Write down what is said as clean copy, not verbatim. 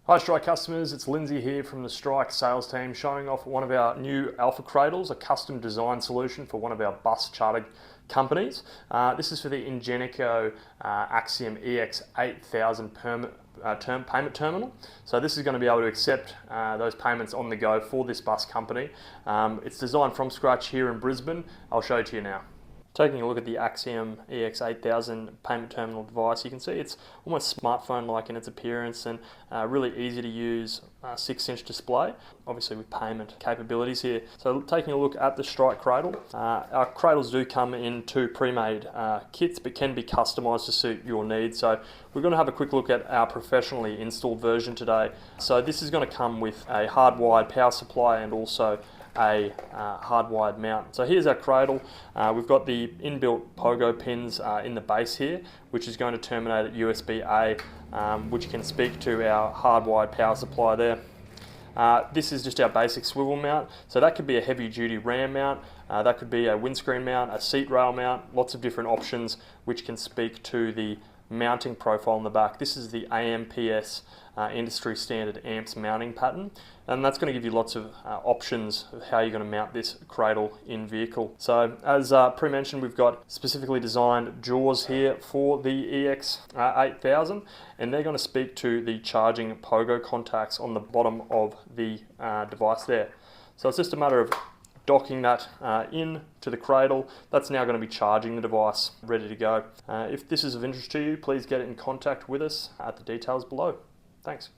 Hi Strike customers, it's Lindsay here from the Strike sales team showing off one of our new Alpha Cradles, a custom design solution for one of our bus charter companies. This is for the Ingenico Axium EX8000 payment terminal. So this is going to be able to accept those payments on the go for this bus company. It's designed from scratch here in Brisbane. I'll show it to you now. Taking a look at the Axium EX8000 payment terminal device, you can see it's almost smartphone-like in its appearance and really easy to use 6-inch display, obviously with payment capabilities here. So taking a look at the Strike Cradle, our cradles do come in two pre-made kits but can be customised to suit your needs. So we're going to have a quick look at our professionally installed version today. So this is going to come with a hardwired power supply and also a hardwired mount. So here's our cradle. We've got the inbuilt pogo pins in the base here, which is going to terminate at USB-A, which can speak to our hardwired power supply there. This is just our basic swivel mount, so that could be a heavy duty RAM mount, that could be a windscreen mount, a seat rail mount, lots of different options which can speak to the mounting profile in the back. This is the AMPS industry standard amps mounting pattern, and that's going to give you lots of options of how you're going to mount this cradle in vehicle. So as pre-mentioned, we've got specifically designed jaws here for the EX8000, and they're going to speak to the charging pogo contacts on the bottom of the device there. So it's just a matter of docking that in to the cradle. That's now going to be charging the device, ready to go. If this is of interest to you, please get in contact with us at the details below. Thanks.